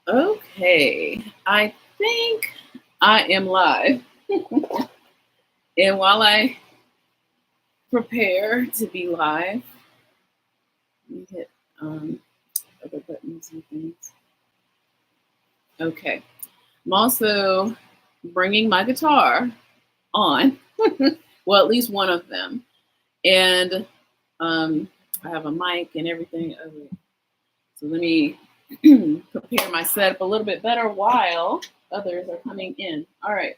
Okay, I think I am live. And while I prepare to be live, let me hit other buttons and things. Okay, I'm also bringing my guitar on. Well, at least one of them. And I have a mic and everything. So let me prepare my setup a little bit better while others are coming in. All right.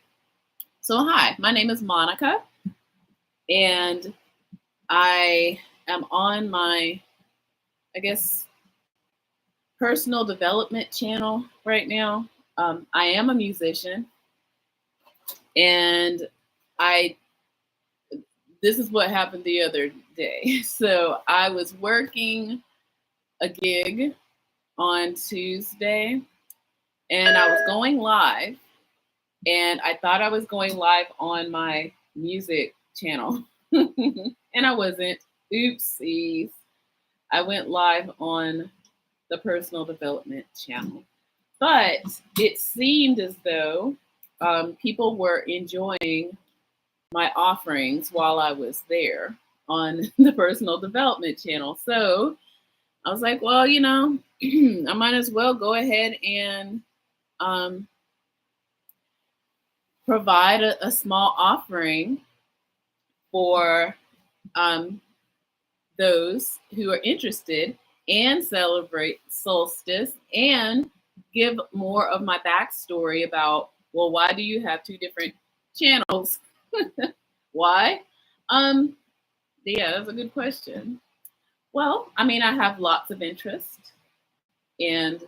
So, hi, my name is Monica, and I am on my, I guess, personal development channel right now. I am a musician, and I this is what happened the other day. So I was working a gig on Tuesday, and I was going live, and I thought I was going live on my music channel, and I wasn't. Oopsies. I went live on the personal development channel. But it seemed as though people were enjoying my offerings while I was there on the personal development channel. So I was like, well, I might as well go ahead and um, provide a small offering for those who are interested and celebrate Solstice and give more of my backstory about, well, why do you have two different channels? Why? Yeah, that's a good question. Well, I mean, I have lots of interest, and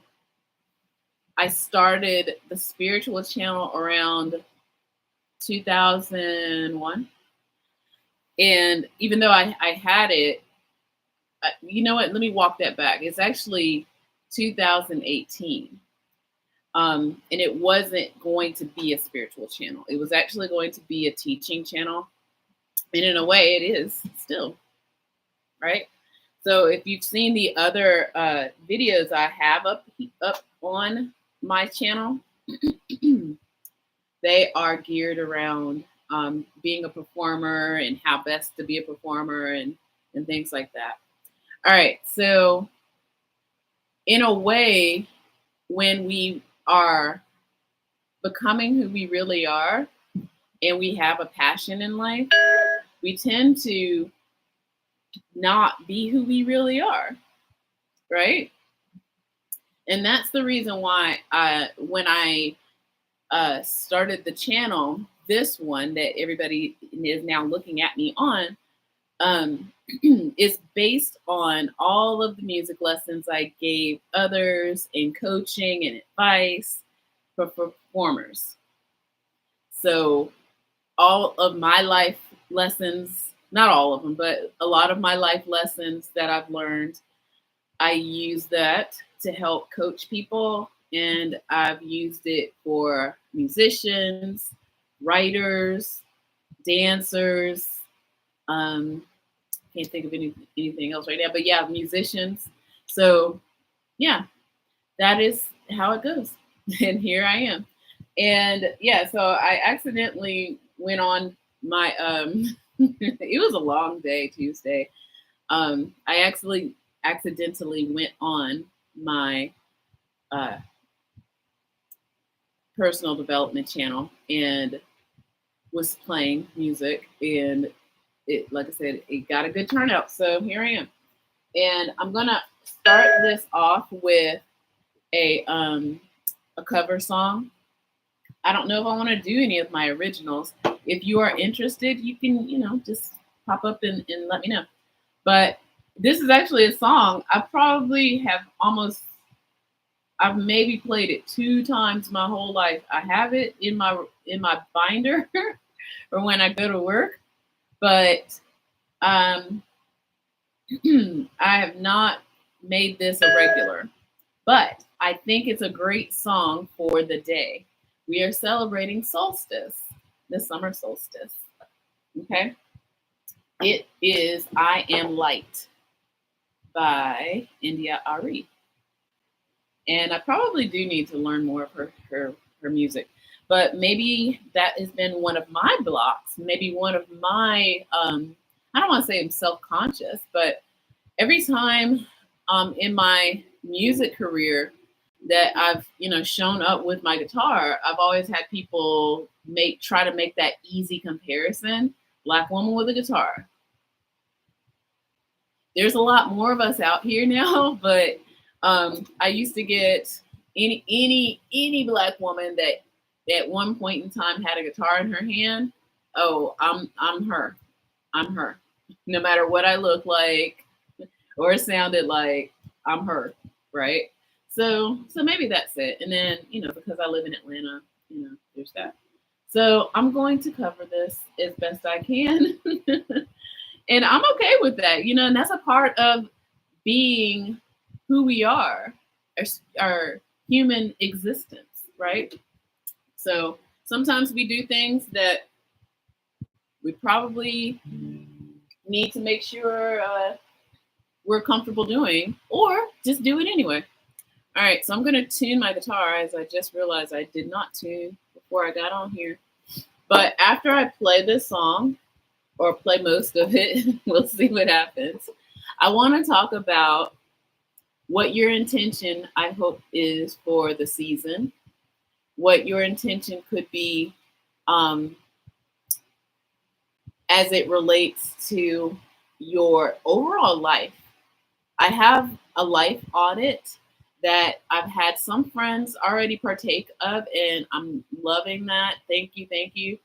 I started the spiritual channel around 2001. And even though I had it, you know what? Let me walk that back. It's actually 2018. And it wasn't going to be a spiritual channel. It was actually going to be a teaching channel. And in a way, it is still, right? So if you've seen the other videos I have up on my channel, they are geared around being a performer and how best to be a performer and things like that. All right, so in a way, when we are becoming who we really are and we have a passion in life, we tend to not be who we really are, right? And that's the reason why when I started the channel, this one that everybody is now looking at me on, is based on all of the music lessons I gave others in coaching and advice for performers. So all of my life lessons, not all of them, but a lot of my life lessons that I've learned, I use that to help coach people. And I've used it for musicians, writers, dancers. Can't think of anything else right now, but yeah, musicians. So yeah, that is how it goes. And here I am. And yeah, so I accidentally went on my it was a long day Tuesday. I actually accidentally went on my personal development channel and was playing music, and it, like I said, it got a good turnout. So here I am. And I'm gonna start this off with a cover song. I don't know if I want to do any of my originals. If you are interested, you can, just pop up and let me know. But this is actually a song I probably have I've maybe played it 2 times my whole life. I have it in my binder or when I go to work, but I have not made this a regular. But I think it's a great song for the day. We are celebrating solstice, the summer solstice. Okay? It is I Am Light by India Ari. And I probably do need to learn more of her music. But maybe that has been one of my blocks, maybe one of my, I don't want to say I'm self-conscious, but every time in my music career that I've, shown up with my guitar, I've always had people try to make that easy comparison. Black woman with a guitar. There's a lot more of us out here now, but I used to get any black woman that at one point in time had a guitar in her hand. Oh, I'm her. I'm her. No matter what I look like or sounded like, I'm her, right? So maybe that's it. And then, because I live in Atlanta, there's that. So I'm going to cover this as best I can. And I'm okay with that, and that's a part of being who we are, our human existence, right? So sometimes we do things that we probably need to make sure we're comfortable doing, or just do it anyway. All right, so I'm going to tune my guitar, as I just realized I did not tune before I got on here. But after I play this song, or play most of it, we'll see what happens. I want to talk about what your intention, I hope, is for the season, what your intention could be as it relates to your overall life. I have a life audit that I've had some friends already partake of, and I'm loving that. Thank you, thank you.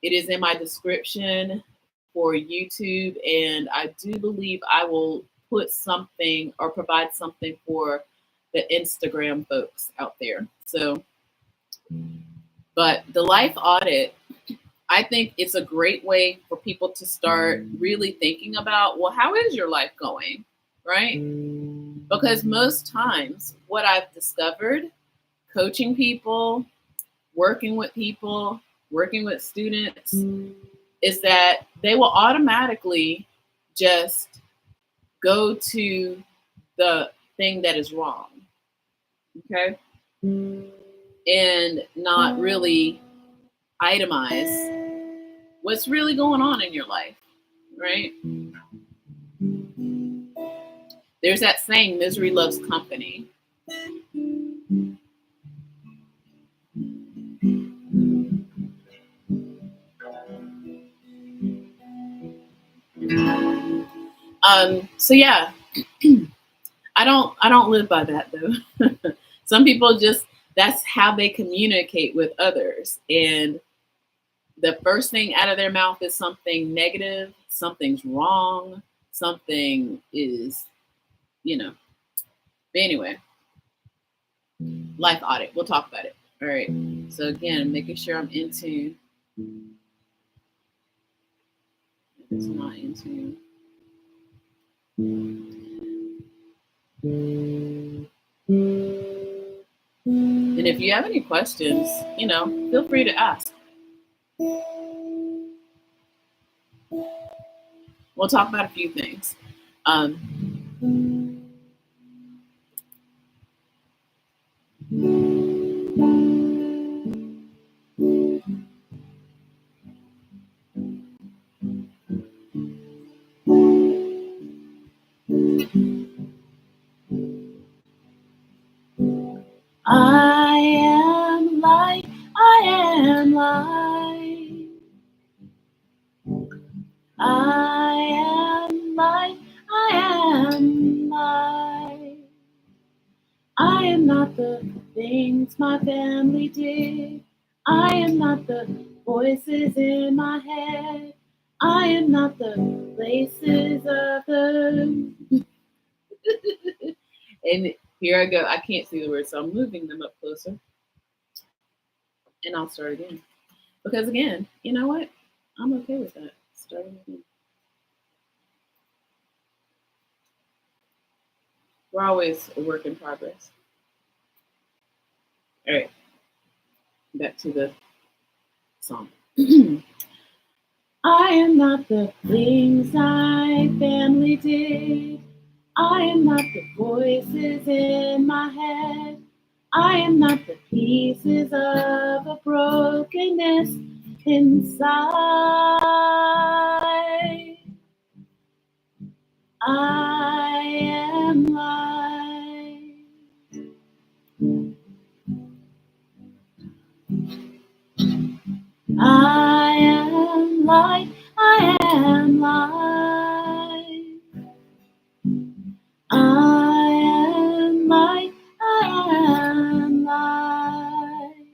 It is in my description for YouTube, and I do believe I will put something or provide something for the Instagram folks out there. So, but the life audit, I think it's a great way for people to start really thinking about, well, how is your life going, right? Because most times what I've discovered coaching people, working with people, working with students, is that they will automatically just go to the thing that is wrong, okay? And not really itemize what's really going on in your life, right? There's that saying, misery loves company. So yeah, I don't live by that though. Some people just, that's how they communicate with others. And the first thing out of their mouth is something negative, something's wrong, something is, But anyway, life audit, we'll talk about it. All right. So again, making sure I'm in tune. It's not in tune. And if you have any questions, feel free to ask. We'll talk about a few things. I am light, I am light. I am light, I am light. I am not the things my family did. I am not the voices in my head. I am not the places of the... And here I go. I can't see the words, so I'm moving them up closer. And I'll start again. Because again, you know what? I'm okay with that. Starting again. We're always a work in progress. All right. Back to the song. I am not the things my family did. I am not the voices in my I am not the pieces of a brokenness inside. I am light. I am light. I am light. I am light. I am light.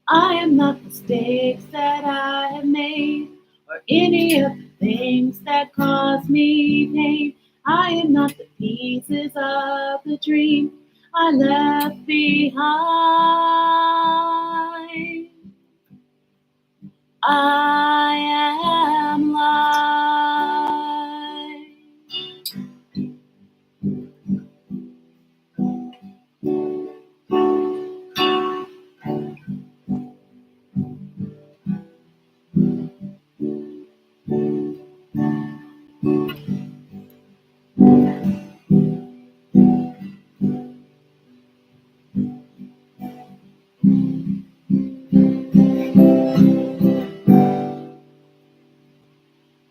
I am not the mistakes that I have made or any of the things that cause me pain. I am not the pieces of the dream I left behind. I am light.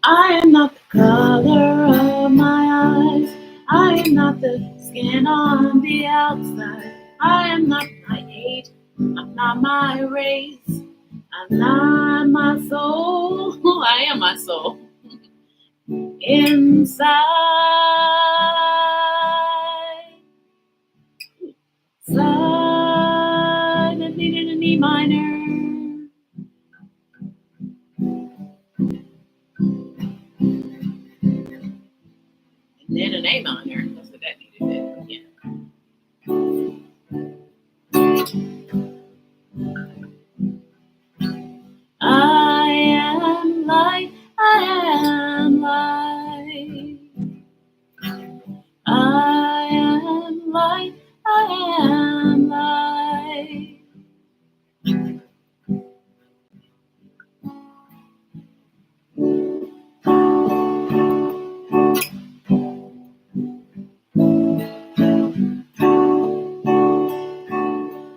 I am not the color of my eyes. I am not the skin on the outside. I am not my age. I'm not my race. I'm not my soul. I am my soul. Inside. Side and lead in an E minor. And then an A minor. That's what that needed to do. Yeah. I am light. I am light. I am light. I am light.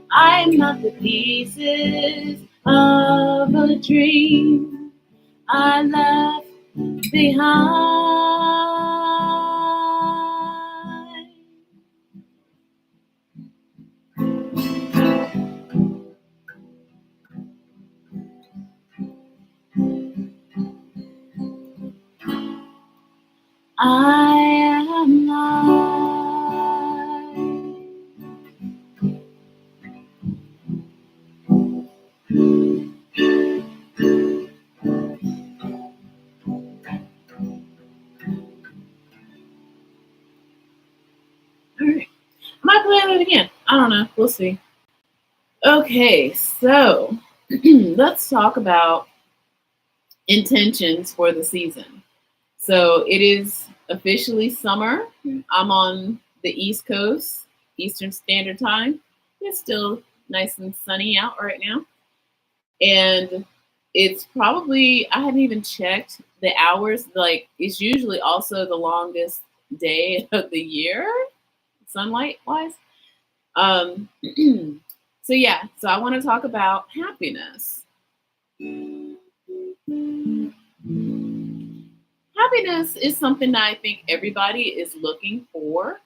I am not the pieces of a dream I left behind. I am light. All right. I might play that again. I don't know. We'll see. Okay, so let's talk about intentions for the season. So it is officially summer. I'm on the East Coast, Eastern Standard Time. It's still nice and sunny out right now. And it's probably, I haven't even checked the hours. Like, it's usually also the longest day of the year, sunlight wise. Um, so, yeah, so I want to talk about happiness. Happiness is something that I think everybody is looking for,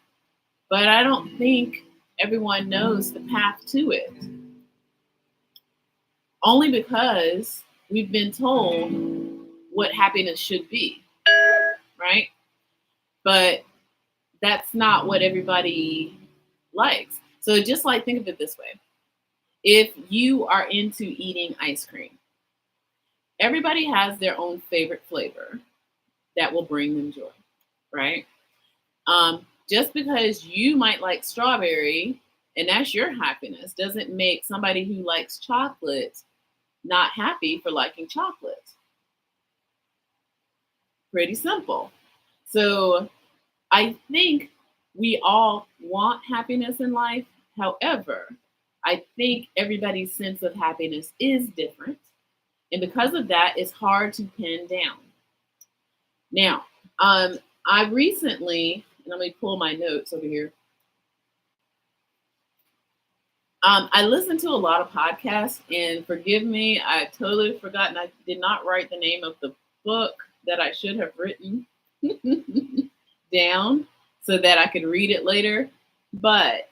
but I don't think everyone knows the path to it. Only because we've been told what happiness should be, right? But that's not what everybody likes. So just like think of it this way. If you are into eating ice cream, everybody has their own favorite flavor that will bring them joy, right? Just because you might like strawberry and that's your happiness doesn't make somebody who likes chocolate not happy for liking chocolate. Pretty simple. So I think we all want happiness in life. However, I think everybody's sense of happiness is different. And because of that, it's hard to pin down. Now, I recently, and let me pull my notes over here. I listen to a lot of podcasts, and forgive me, I totally forgotten. I did not write the name of the book that I should have written down so that I could read it later. But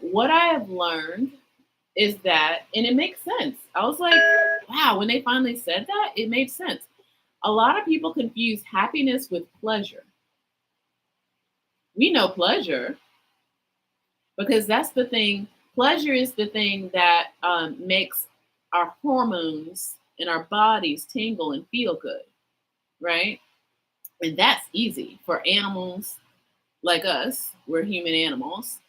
what I have learned is that, and it makes sense. I was like, wow, when they finally said that, it made sense. A lot of people confuse happiness with pleasure. We know pleasure because that's the thing. Pleasure is the thing that makes our hormones in our bodies tingle and feel good, right? And that's easy for animals like us. We're human animals.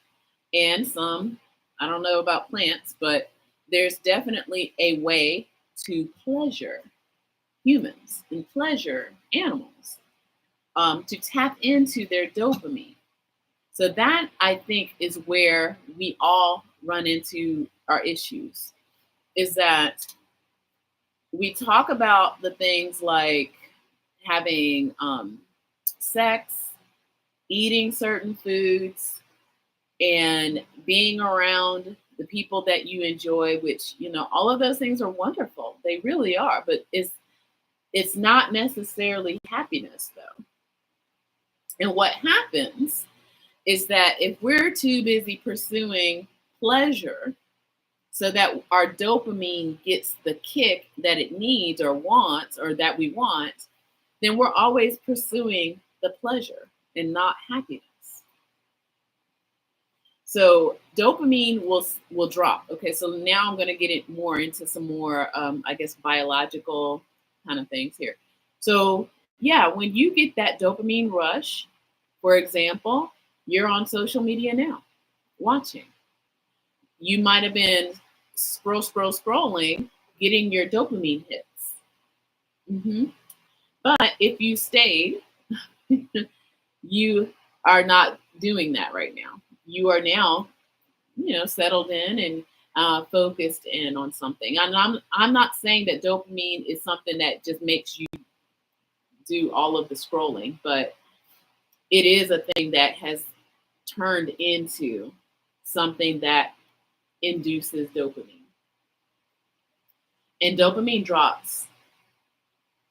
And some, I don't know about plants, but there's definitely a way to pleasure humans and pleasure animals, to tap into their dopamine. So that, I think, is where we all run into our issues, is that we talk about the things like having sex, eating certain foods, and being around the people that you enjoy, which, all of those things are wonderful. They really are, but it's not necessarily happiness though. And what happens is that if we're too busy pursuing pleasure so that our dopamine gets the kick that it needs or wants or that we want, then we're always pursuing the pleasure and not happiness. So dopamine will drop. Okay, so now I'm going to get it more into some more, I guess, biological kind of things here. So yeah, when you get that dopamine rush, for example, you're on social media now, watching. You might have been scrolling, getting your dopamine hits. hmm But if you stayed, you are not doing that right now. You are now, settled in and focused in on something. And I'm not saying that dopamine is something that just makes you do all of the scrolling, but it is a thing that has turned into something that induces dopamine. And dopamine drops.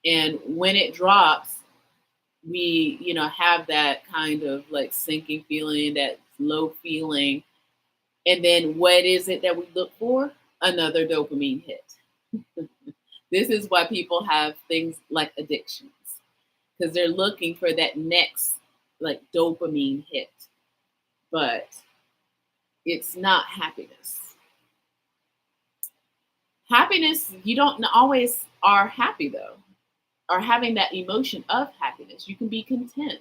And when it drops, we, have that kind of like sinking feeling, that low feeling. And then what is it that we look for? Another dopamine hit. This is why people have things like addictions, because they're looking for that next like dopamine hit. But it's not happiness. Happiness, you don't always are happy though, or having that emotion of happiness. You can be content,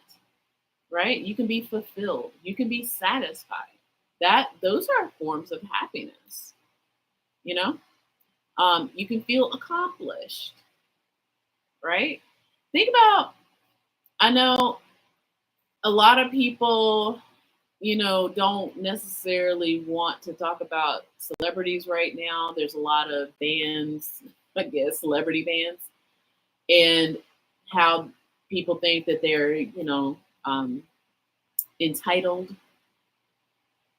right? You can be fulfilled. You can be satisfied. Those are forms of happiness. You know, you can feel accomplished, right? Think about. I know a lot of people, don't necessarily want to talk about celebrities right now. There's a lot of bands, I guess, celebrity bands, and how people think that they're, entitled.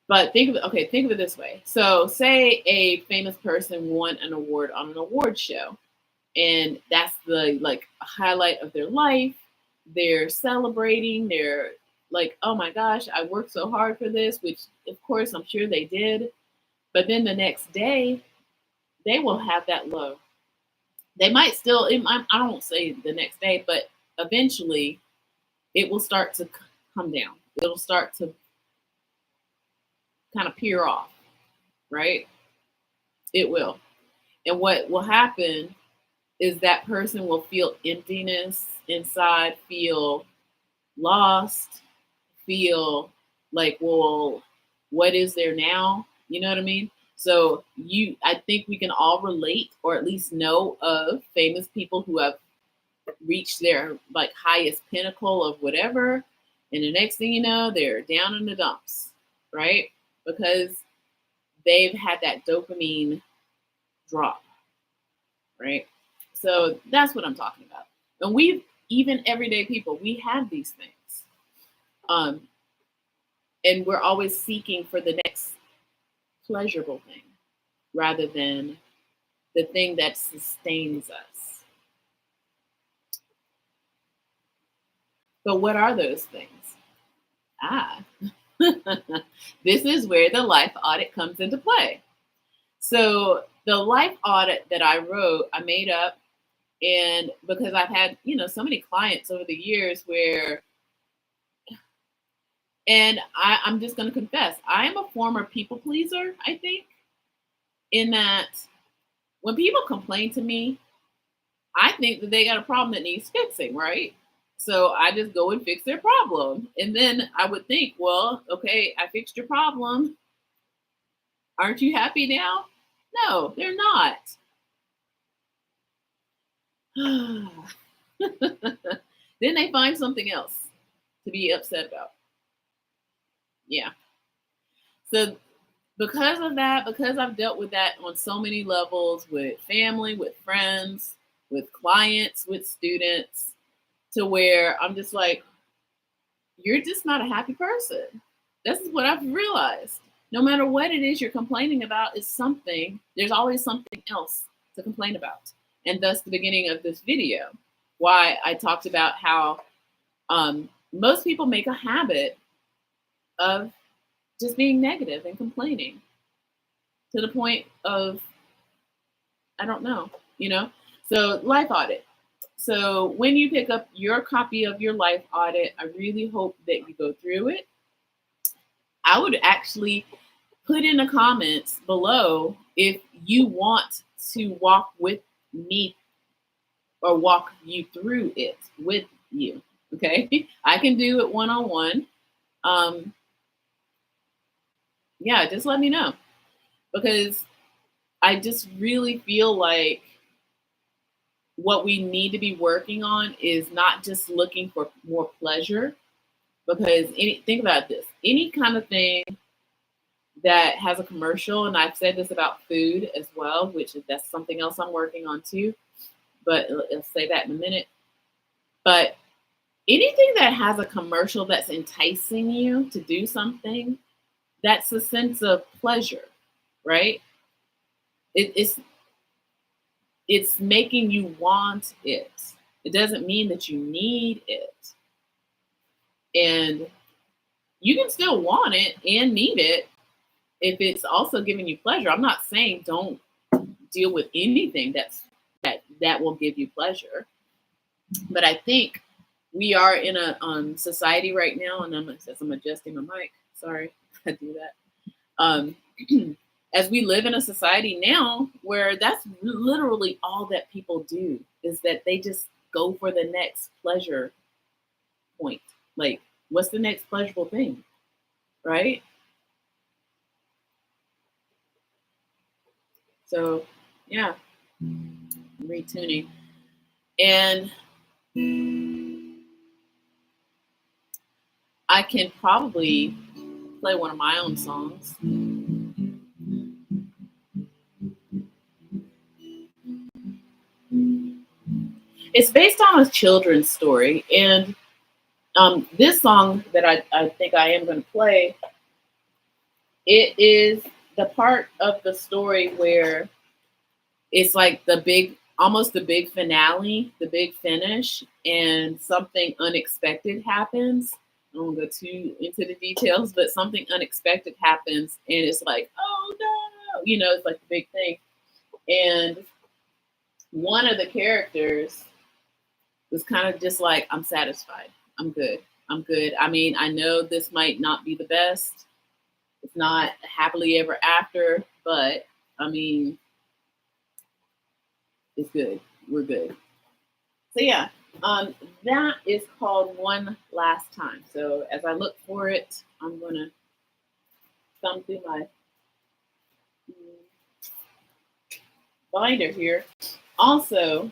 But think of it this way. So say a famous person won an award on an award show, and that's the like highlight of their life. They're celebrating, they're like, oh my gosh, I worked so hard for this, which of course I'm sure they did. But then the next day, they will have that low. They might still, I don't say the next day, but eventually it will start to come down. It'll start to kind of peer off, right? It will. And what will happen is that person will feel emptiness inside, feel lost, feel like, well, what is there now? You know what I mean? So I think we can all relate, or at least know of famous people who have reached their like highest pinnacle of whatever, and the next thing you know, they're down in the dumps, right? Because they've had that dopamine drop, right? So that's what I'm talking about. And even everyday people, we have these things. And we're always seeking for the next pleasurable thing rather than the thing that sustains us. But what are those things? This is where the life audit comes into play. So the life audit that I wrote, I made up, and because I've had, so many clients over the years where, and I'm just going to confess, I am a former people pleaser, I think, in that when people complain to me, I think that they got a problem that needs fixing, right? So I just go and fix their problem. And then I would think, well, okay, I fixed your problem. Aren't you happy now? No, they're not. Then they find something else to be upset about. Yeah. So because of that, because I've dealt with that on so many levels with family, with friends, with clients, with students, to where I'm just like, you're just not a happy person. This is what I've realized. No matter what it is you're complaining about, is something, there's always something else to complain about. And thus the beginning of this video, why I talked about how most people make a habit of just being negative and complaining to the point of, I don't know, So life audit. So when you pick up your copy of your life audit, I really hope that you go through it. I would actually put in the comments below if you want to walk with me or walk you through it with you. Okay. I can do it one-on-one. Yeah, just let me know, because I just really feel like what we need to be working on is not just looking for more pleasure, because think about this, any kind of thing that has a commercial, and I've said this about food as well, which that's something else I'm working on too, but I'll say that in a minute. But anything that has a commercial that's enticing you to do something, that's a sense of pleasure, right? It's making you want it. It doesn't mean that you need it. And you can still want it and need it if it's also giving you pleasure. I'm not saying don't deal with anything that will give you pleasure. But I think we are in a society right now, and I'm adjusting my mic. Sorry, I do that. As we live in a society now where that's literally all that people do, is that they just go for the next pleasure point. Like, what's the next pleasurable thing, right? So, yeah, retuning. And I can probably play one of my own songs. It's based on a children's story, and this song that I think I am going to play, it is the part of the story where it's like almost the big finale, the big finish, and something unexpected happens. I don't go too into the details, but something unexpected happens, and it's like, oh no, it's like the big thing. And one of the characters was kind of just like, I'm satisfied. I'm good. I'm good. I mean, I know this might not be the best. It's not happily ever after, but I mean, it's good. We're good. So yeah, that is called One Last Time. So as I look for it, I'm gonna thumb through my binder here. Also,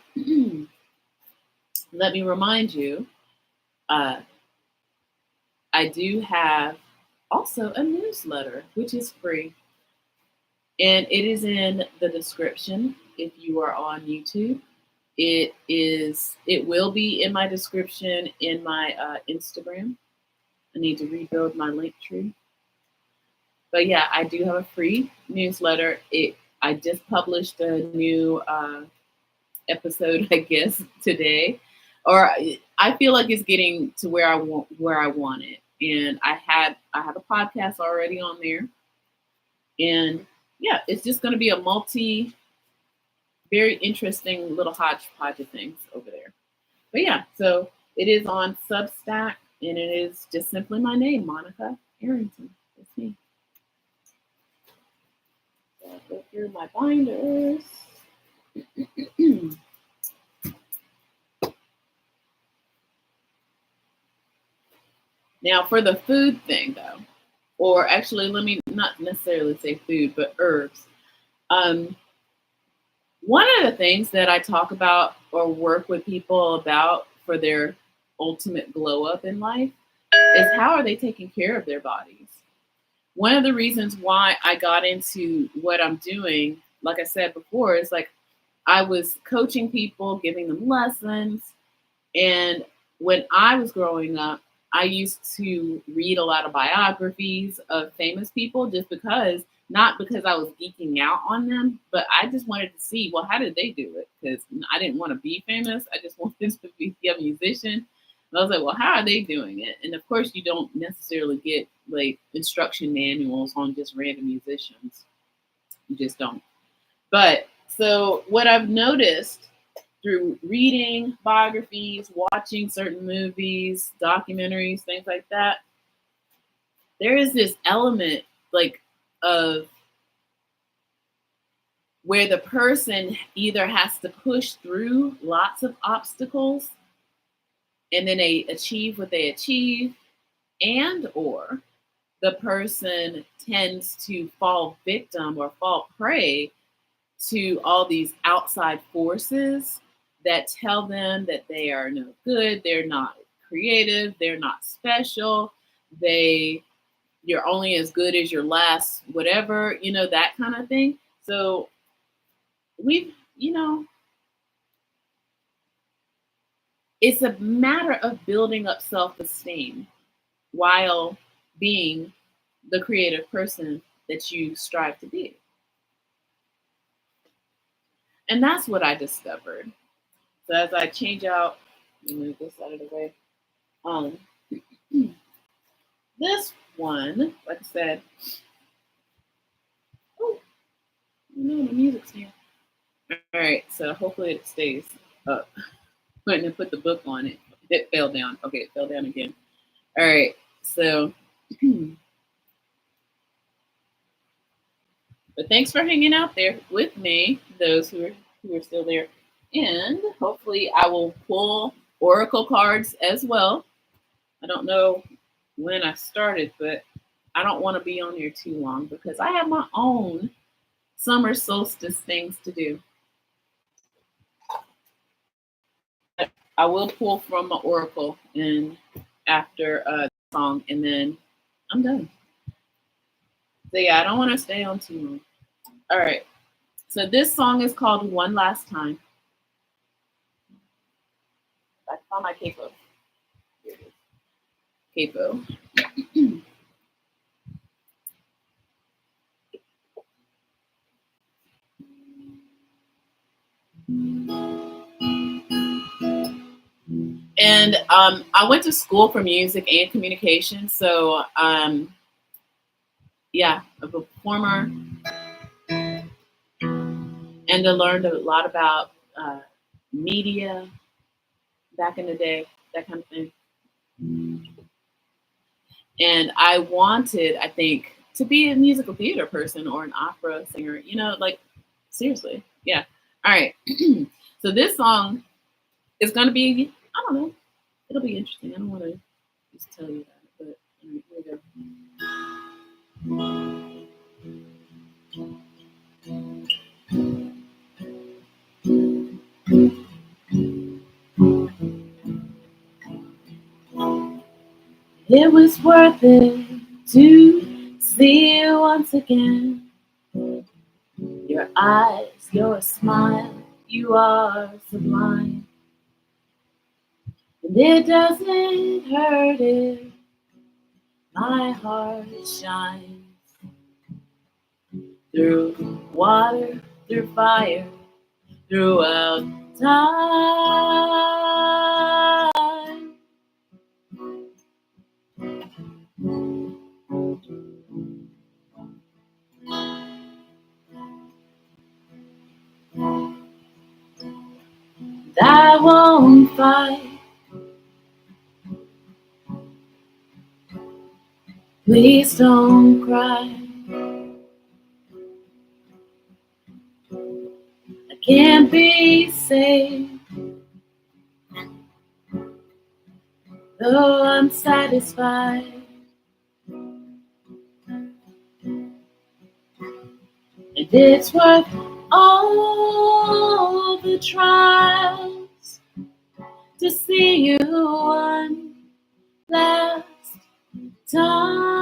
let me remind you, I do have also a newsletter, which is free. And it is in the description if you are on YouTube. It will be in my description in my Instagram. I need to rebuild my link tree. But yeah, I do have a free newsletter. I just published a new episode, I guess, today, or I feel like it's getting to where I want it. And I have a podcast already on there, and yeah, it's just going to be a very interesting little hodgepodge of things over there. But yeah, so it is on Substack, and it is just simply my name, Monica Arrington. That's me. So I'll go through my binders. Now, for the food thing, though, or actually, let me not necessarily say food, but herbs. Um, One of the things that I talk about or work with people about for their ultimate glow up in life is how are they taking care of their bodies? One of the reasons why I got into what I'm doing, like I said before, is like I was coaching people, giving them lessons. And when I was growing up, I used to read a lot of biographies of famous people just because, not because I was geeking out on them, but I just wanted to see, well, how did they do it? Because I didn't want to be famous. I just wanted to be a musician. And I was like, well, how are they doing it? And of course, you don't necessarily get like instruction manuals on just random musicians. You just don't. But so what I've noticed through reading biographies, watching certain movies, documentaries, things like that, there is this element like of where the person either has to push through lots of obstacles and then they achieve what they achieve, and or the person tends to fall victim or fall prey to all these outside forces that tell them that they are no good, they're not creative, they're not special, you're only as good as your last whatever, that kind of thing. So we've, it's a matter of building up self-esteem while being the creative person that you strive to be. And that's what I discovered. So as I change out, let me move this out of the way. This one, like I said, oh, no, the music's here. All right, so hopefully it stays up. When I put the book on it, it fell down. Okay, it fell down again. All right, so, but thanks for hanging out there with me, those who are still there, and hopefully I will pull oracle cards as well. I don't know when I started, but I don't want to be on here too long because I have my own summer solstice things to do. I will pull from my oracle and after the song, and then I'm done. So yeah, I don't want to stay on too long. All right. So this song is called One Last Time. I found my capo. Here it is. Capo. And I went to school for music and communication. So yeah, a performer, and I learned a lot about media back in the day, that kind of thing. And I wanted, I think, to be a musical theater person or an opera singer, like seriously. Yeah. All right. So this song is going to be, I don't know, it'll be interesting. I don't want to just tell you that, but all right, here we go. It was worth it to see you once again. Your eyes, your smile, you are sublime. And it doesn't hurt if my heart shines. through water, through fire, throughout time. I won't fight. Please don't cry. I can't be saved, though I'm satisfied. And it's worth all the trials to see you one last time.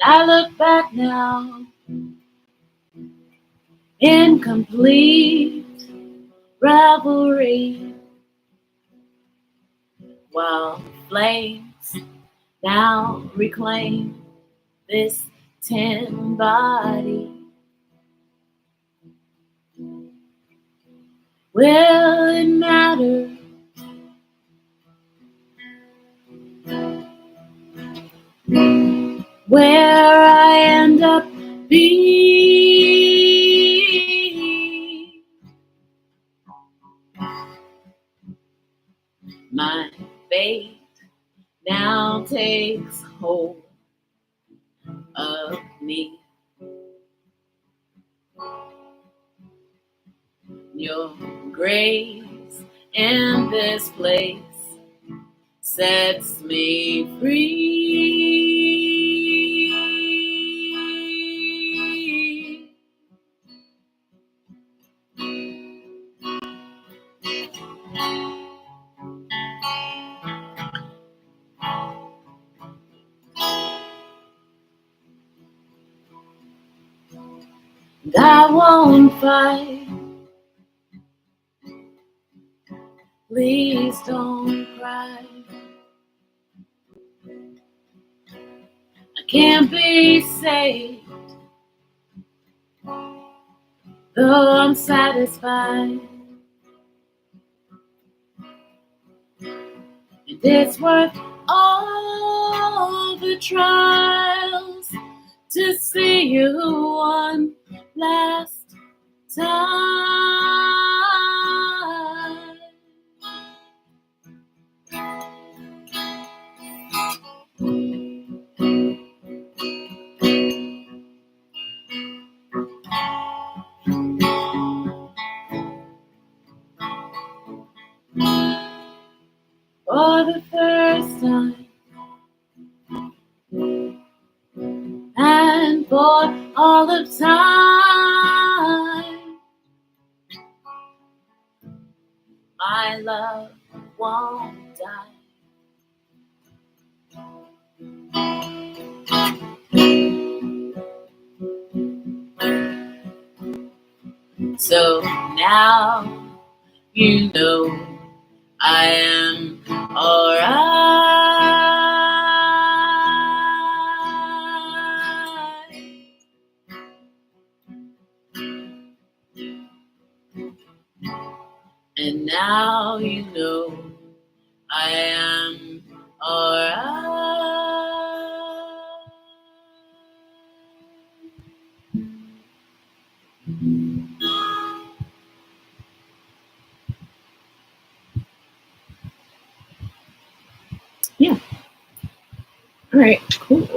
I look back now, incomplete revelry, while flames now reclaim this tin body. Will it matter? Where I end up being? My fate now takes hold of me. Your grace in this place sets me free. And I won't fight. Please don't cry. I can't be saved, though I'm satisfied. And it's worth all the trials to see you one last time. For the first time, and for all of time, my love won't die. So now you know I am alright. And now you know I am alright. Yeah. All right, cool.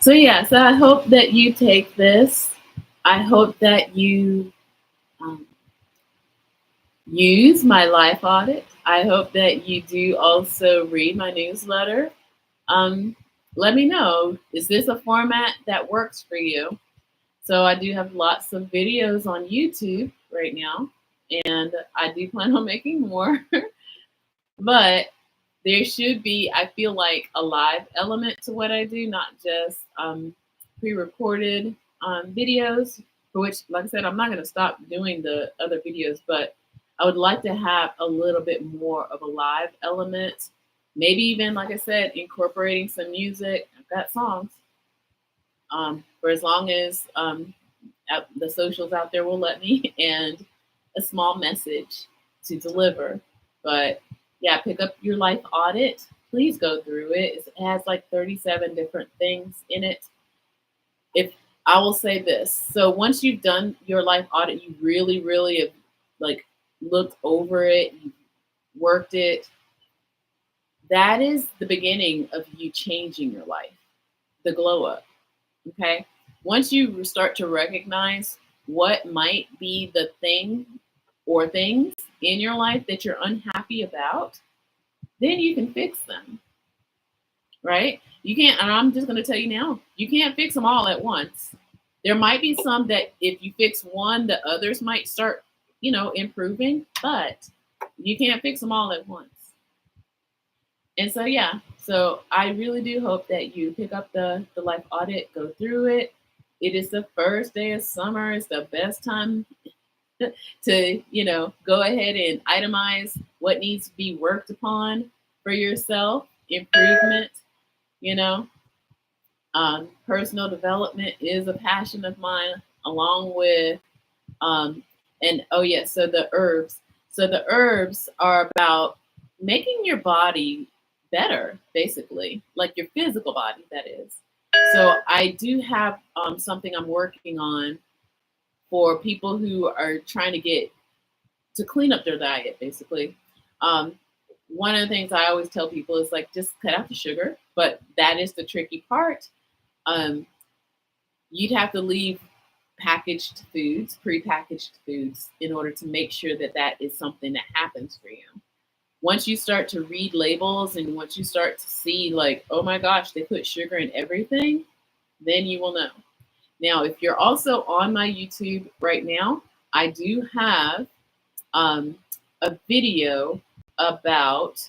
So I hope that you take this. I hope that you use my life audit. I hope that you do also read my newsletter. Let me know, is this a format that works for you? So I do have lots of videos on YouTube right now, and I do plan on making more. But there should be, I feel like, a live element to what I do, not just pre-recorded videos, for which, like I said, I'm not going to stop doing the other videos, but I would like to have a little bit more of a live element. Maybe even, like I said, incorporating some music. I've got songs for as long as the socials out there will let me, and a small message to deliver. But yeah, pick up your life audit. Please go through it. It has like 37 different things in it. If I will say this, so once you've done your life audit, you really, really have like looked over it, you've worked it. That is the beginning of you changing your life, the glow up. Okay. Once you start to recognize what might be the thing or things in your life that you're unhappy about, then you can fix them. Right? You can't, and I'm just going to tell you now, you can't fix them all at once. There might be some that if you fix one, the others might start, improving, but you can't fix them all at once. And so, yeah, so I really do hope that you pick up the life audit, go through it. It is the first day of summer. It's the best time to, go ahead and itemize what needs to be worked upon for yourself, improvement, you know. Personal development is a passion of mine, along with, and oh, yes, so the herbs. So the herbs are about making your body better, basically, like your physical body, that is. So I do have something I'm working on for people who are trying to get to clean up their diet, basically. One of the things I always tell people is like, just cut out the sugar, but that is the tricky part. You'd have to leave packaged foods, prepackaged foods, in order to make sure that that is something that happens for you. Once you start to read labels and once you start to see like, oh my gosh, they put sugar in everything, then you will know. Now, if you're also on my YouTube right now, I do have a video about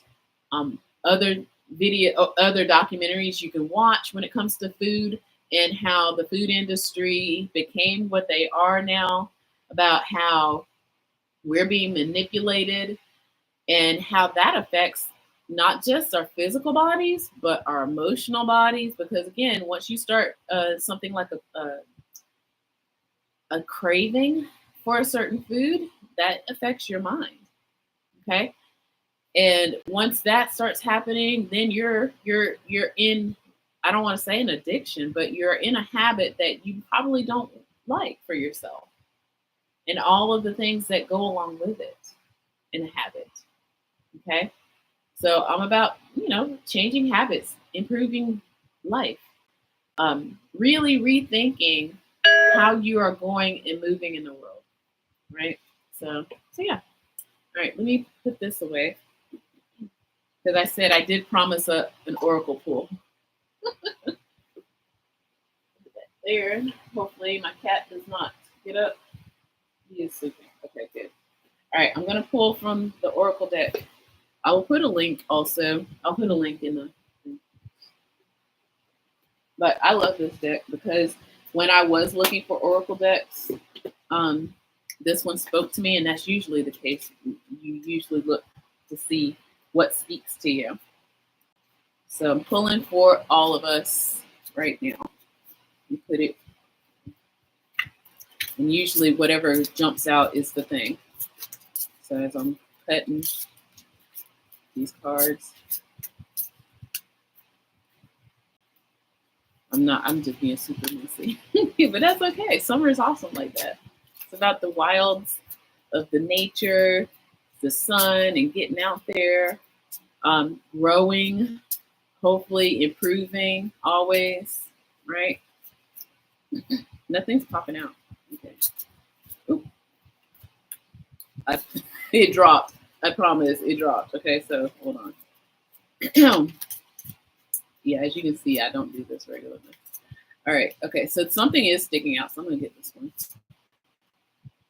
other documentaries you can watch when it comes to food and how the food industry became what they are now, about how we're being manipulated and how that affects not just our physical bodies, but our emotional bodies. Because again, once you start something like a craving for a certain food, that affects your mind. Okay. And once that starts happening, then you're in, I don't want to say an addiction, but you're in a habit that you probably don't like for yourself. And all of the things that go along with it in a habit. Okay. So I'm about, changing habits, improving life, really rethinking how you are going and moving in the world. Right. So yeah. All right. Let me put this away. Because I said I did promise an oracle pool. There. Hopefully my cat does not get up. He is sleeping. Okay, good. All right, I'm going to pull from the oracle deck. I will put a link also. I'll put a link in the thing. But I love this deck because when I was looking for oracle decks, this one spoke to me, and that's usually the case. You usually look to see what speaks to you. So I'm pulling for all of us right now. You put it, and usually whatever jumps out is the thing. So as I'm cutting these cards, I'm just being super messy. But that's okay. Summer is awesome like that. It's about the wilds of the nature, the sun, and getting out there, growing, hopefully improving always, right? Nothing's popping out. Okay. Oop. It dropped. I promise it dropped. Okay, so hold on. Yeah, as you can see, I don't do this regularly. All right. Okay, so something is sticking out, so I'm going to get this one.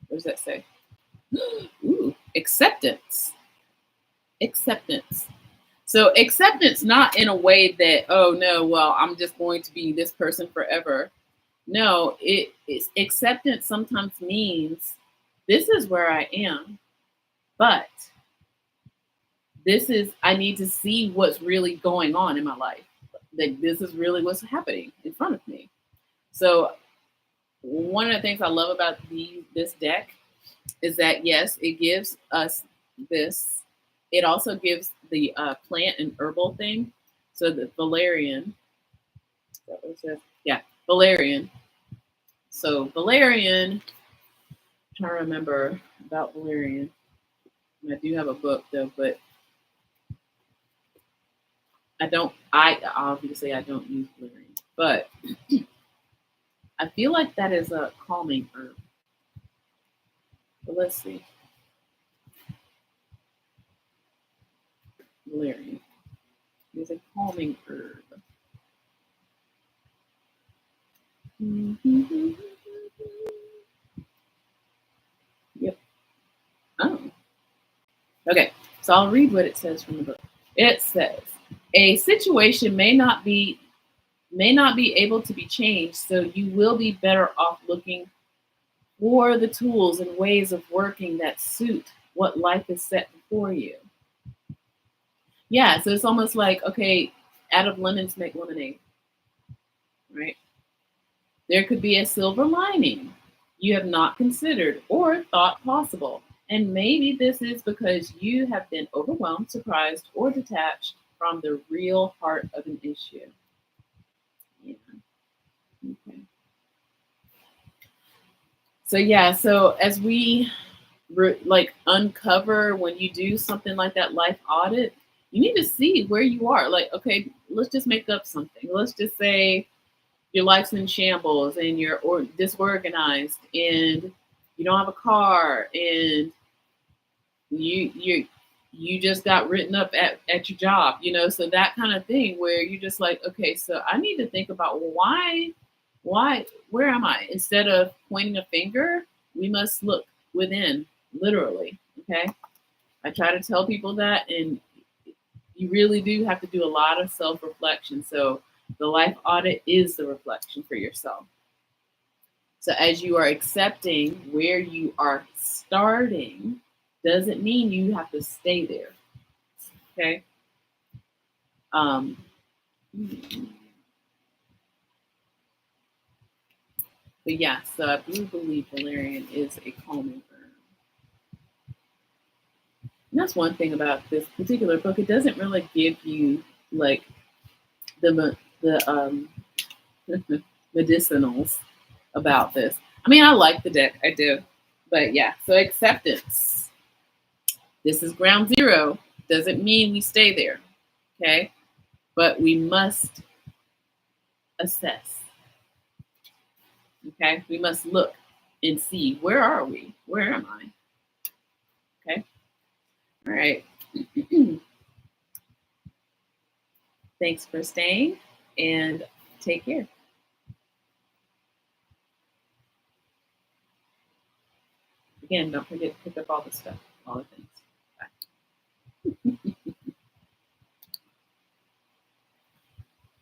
What does that say? Ooh, acceptance. acceptance. So acceptance, not in a way that, oh no, well, I'm just going to be this person forever. No, acceptance sometimes means this is where I am, but I need to see what's really going on in my life. Like this is really what's happening in front of me. So one of the things I love about this deck is that yes, it gives us this. It also gives the plant and herbal thing. So the valerian. Is that what it says? Yeah, valerian. So valerian. I'm trying to remember about valerian. And I do have a book though, but I don't. I obviously I don't use valerian, but I feel like that is a calming herb. But let's see, valerian is a calming herb. Mm-hmm. Yep. Oh. Okay. So I'll read what it says from the book. It says a situation may not be able to be changed, so you will be better off looking for the tools and ways of working that suit what life is set before you. Yeah, so it's almost like, okay, out of lemons make lemonade, right? There could be a silver lining you have not considered or thought possible. And maybe this is because you have been overwhelmed, surprised, or detached from the real heart of an issue. Yeah. Okay. So yeah, so as we like uncover when you do something like that life audit, you need to see where you are. Like, okay, let's just make up something. Let's just say your life's in shambles and you're disorganized and you don't have a car and you just got written up at your job, so that kind of thing where you're just like, okay, so I need to think about why where am I? Instead of pointing a finger, we must look within, literally. Okay. I try to tell people that, and you really do have to do a lot of self-reflection. So the life audit is the reflection for yourself. So as you are accepting where you are starting, doesn't mean you have to stay there. Okay. Um, but yeah, so I do believe valerian is a calming herb. And that's one thing about this particular book. It doesn't really give you like the medicinals about this. I mean, I like the deck, I do, but yeah. So acceptance. This is ground zero. Doesn't mean we stay there, okay? But we must assess. Okay, we must look and see, where are we? Where am I? Okay, all right. Thanks for staying and take care. Again, don't forget to pick up all the stuff, all the things. Bye.